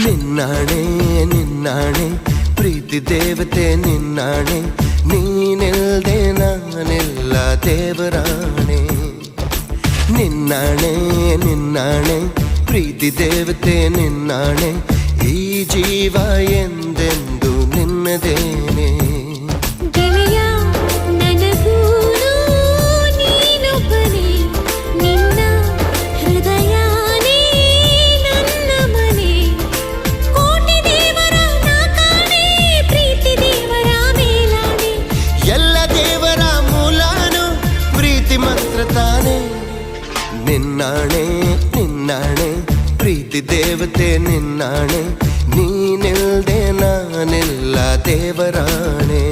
ನಿನ್ನಾಣೆ ನಿನ್ನಾಣೆ ಪ್ರೀತಿ ದೇವತೆ ನಿನ್ನಾಣೆ, ನೀನಿಲ್ದೆ ನಾನೆಲ್ಲ ದೇವರಾಣೆ. ನಿನ್ನಾಣೆ ನಿನ್ನಾಣೆ ಪ್ರೀತಿ ದೇವತೆ ನಿನ್ನಾಣೆ, ಈ ಜೀವ ಎಂದೆಂದು ನಿನ್ನದೇನೆ. ನಿನ್ನಾಣೆ ನಿನ್ನಾಣೆ ಪ್ರೀತಿ ದೇವತೆ ನಿನ್ನಾಣೆ, ನೀನಿಲ್ದೆ ನಾನೆಲ್ಲ ದೇವರಾಣೆ.